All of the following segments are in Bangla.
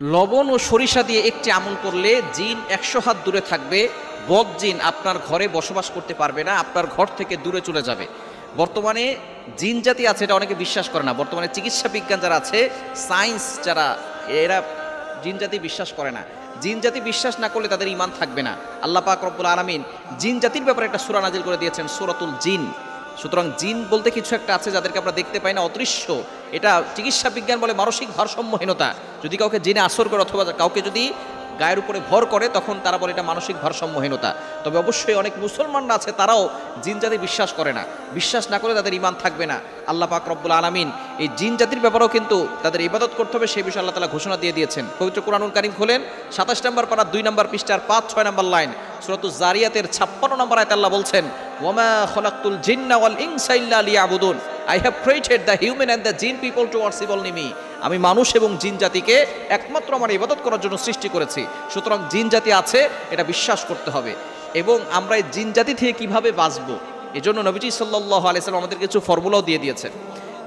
লবণ ও সরিষা দিয়ে একটি আমল করলে জিন 100 হাত দূরে থাকবে, বদ জিন আপনার ঘরে বসবাস করতে পারবে না, আপনার ঘর থেকে দূরে চলে যাবে। বর্তমানে জিন জাতি আছে, এটা অনেকে বিশ্বাস করে না। বর্তমানে চিকিৎসা বিজ্ঞান যারা আছে, সায়েন্স যারা, এরা জিন জাতি বিশ্বাস করে না। জিন জাতি বিশ্বাস না করলে তাদের ঈমান থাকবে না। আল্লাহ পাক রব্বুল আলামিন জিন জাতির ব্যাপারে একটা সূরা নাজিল করে দিয়েছেন, সূরাতুল জিন। সুতরাং জিন বলতে কিছু একটা আছে যাদেরকে আমরা দেখতে পাই না, অদৃশ্য। এটা চিকিৎসা বিজ্ঞান বলে মানসিক ভারসাম্যহীনতা। যদি কাউকে জিনে আসর করে অথবা কাউকে যদি গায়ের উপরে ভর করে, তখন তারা বলে এটা মানসিক ভারসাম্যহীনতা। তবে অবশ্যই অনেক মুসলমানরা আছে, তারাও জিন জাতি বিশ্বাস করে না। বিশ্বাস না করে তাদের ঈমান থাকবে না। আল্লাহ পাক রব্বুল আলামিন এই জিন জাতির ব্যাপারেও কিন্তু তাদের ইবাদত করতে হবে, সেই বিষয়ে আল্লাহ তাআলা ঘোষণা দিয়ে দিয়েছেন। পবিত্র কুরআনুল কারীম খোলেন, 27 নম্বর পারা 2 নম্বর পৃষ্ঠার 5-6 নম্বর লাইন, সূরাতুজ জারিয়াতের 56 নম্বর আয়াতে আল্লাহ বলছেন, ওয়ামা খলাকতুল জিন্না ওয়াল ইনসা ইল্লা লিয়াবুদুন, I have created the human and the jinn people to worship only me. আমি মানুষ এবং জিন জাতিকে একমাত্র আমার ইবাদত করার জন্য সৃষ্টি করেছি। সুতরাং জিন জাতি আছে, এটা বিশ্বাস করতে হবে। এবং আমরা এই জিন জাতি থেকে কিভাবে বাঁচবো, এজন্য নবীজি সাল্লাল্লাহু আলাইহি ওয়াসাল্লাম আমাদের কিছু ফর্মুলাও দিয়ে দিয়েছেন।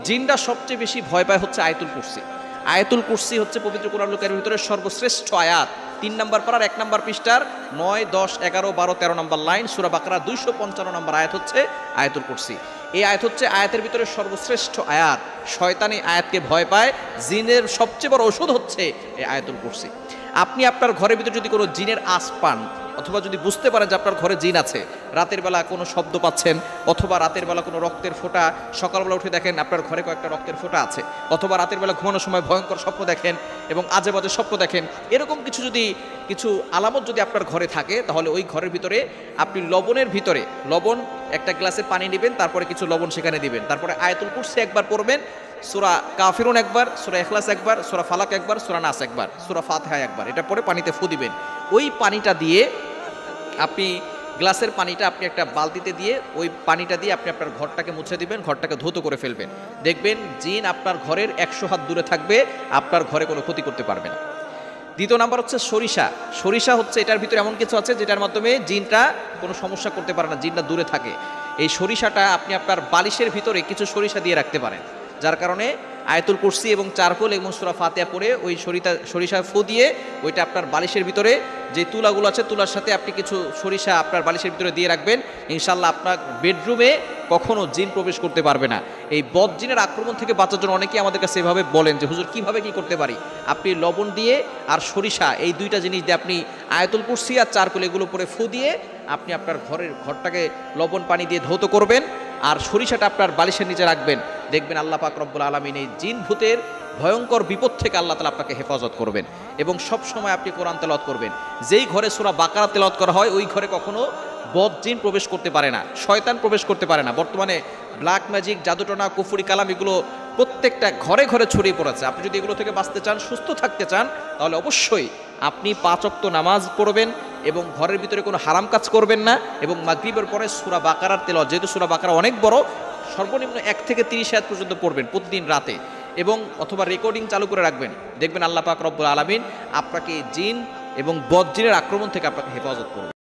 জিনরা সবচেয়ে বেশি ভয় পায় হচ্ছে আয়াতুল কুরসি। আয়াতুল কুরসি হচ্ছে পবিত্র কুরআনুল কারীমের ভিতরে সর্বশ্রেষ্ঠ আয়াত। 3 নম্বর পারার 1 নম্বর পৃষ্ঠার 9, 10, 11, 12, 13 নম্বর লাইন, সূরা বাকারা 255 নম্বর আয়াত হচ্ছে আয়াতুল কুরসি। এই আয়াত হচ্ছে আয়াতের ভিতরে সর্বশ্রেষ্ঠ আয়াত। শয়তানি আয়াতকে ভয় পায়। জিনের সবচেয়ে বড় ওষুধ হচ্ছে এই আয়াতুল কুরসি। আপনি আপনার ঘরের ভিতরে যদি কোনো জিনের আশ পান, অথবা যদি বুঝতে পারেন যে আপনার ঘরে জিন আছে, রাতের বেলা কোনো শব্দ পাচ্ছেন, অথবা রাতের বেলা কোনো রক্তের ফোঁটা, সকালবেলা উঠে দেখেন আপনার ঘরে কয়েকটা রক্তের ফোঁটা আছে, অথবা রাতের বেলা ঘুমানোর সময় ভয়ঙ্কর স্বপ্ন দেখেন এবং আজে বাজে স্বপ্ন দেখেন, এরকম কিছু আলামত যদি আপনার ঘরে থাকে, তাহলে ওই ঘরের ভিতরে আপনি লবণের ভিতরে লবণ একটা গ্লাসে পানি নেবেন, তারপরে কিছু লবণ সেখানে দিবেন, তারপরে আয়াতুল কুরসি একবার পড়বেন, সূরা কাফিরুন একবার, সূরা ইখলাস একবার, সূরা ফালাক একবার, সূরা নাস একবার, সূরা ফাতিহা একবার, এটা পরে পানিতে ফু দিবেন। ওই পানিটা দিয়ে আপনি গ্লাসের পানিটা আপনি একটা বালতিতে দিয়ে ওই পানিটা দিয়ে আপনি আপনার ঘরটাকে মুছে দিবেন, ঘরটাকে ধৌত করে ফেলবেন। দেখবেন জিন আপনার ঘরের 100 হাত দূরে থাকবে, আপনার ঘরে কোনো ক্ষতি করতে পারবে না। দ্বিতীয় নাম্বার হচ্ছে সরিষা। সরিষা হচ্ছে, এটার ভিতরে এমন কিছু আছে যেটার মাধ্যমে জিনটা কোনো সমস্যা করতে পারে না, জিনটা দূরে থাকে। এই সরিষাটা আপনি আপনার বালিশের ভিতরে কিছু সরিষা দিয়ে রাখতে পারেন, যার কারণে আয়াতুল কুরসি এবং চারকোল এবং সূরা ফাতিহা পড়ে ওই সরিষা ফু দিয়ে ওইটা আপনার বালিশের ভিতরে যে তুলাগুলো আছে, তুলার সাথে আপনি কিছু সরিষা আপনার বালিশের ভিতরে দিয়ে রাখবেন। ইনশাল্লাহ আপনার বেডরুমে কখনো জিন প্রবেশ করতে পারবে না। এই বদ জিনের আক্রমণ থেকে বাঁচার জন্য অনেকেই আমাদের কাছে এভাবে বলেন যে হুজুর কিভাবে কি করতে পারি। আপনি লবণ দিয়ে আর সরিষা, এই দুইটা জিনিস দিয়ে আপনি আয়াতুল কুরসি আর চারকোল এগুলো পরে ফু দিয়ে আপনি আপনার ঘরটাকে লবণ পানি দিয়ে ধৌত করবেন, আর সরিষাটা আপনার বালিশের নিচে রাখবেন। দেখবেন আল্লাহ পাক রব্বুল আলামিন এই জিন ভূতের ভয়ঙ্কর বিপদ থেকে আল্লাহ তাআলা আপনাকে হেফাজত করবেন। এবং সব সময় আপনি কোরআন তেলাওয়াত করবেন। যেই ঘরে সূরা বাকারা তেলাওয়াত করা হয়, ওই ঘরে কখনো বদ জিন প্রবেশ করতে পারে না, শয়তান প্রবেশ করতে পারে না। বর্তমানে ব্ল্যাক ম্যাজিক, জাদুটনা, কুফরি কালাম, এগুলো প্রত্যেকটা ঘরে ঘরে ছড়িয়ে পড়েছে। আপনি যদি এগুলো থেকে বাঁচতে চান, সুস্থ থাকতে চান, তাহলে অবশ্যই আপনি 5 ওয়াক্ত নামাজ পড়বেন এবং ঘরের ভিতরে কোনো হারাম কাজ করবেন না, এবং মাগরিবের পরে সূরা বাকারার তেলাওয়াত, যেহেতু সূরা বাকারা অনেক বড়, সর্বনিম্ন 1 থেকে 30 আয়াত পর্যন্ত পড়বেন প্রতিদিন রাতে, এবং অথবা রেকর্ডিং চালু করে রাখবেন। দেখবেন আল্লাহ পাক রব্বুল আলামিন আপনাকে জিন এবং বদ জিনের আক্রমণ থেকে আপনাকে হেফাজত করবেন।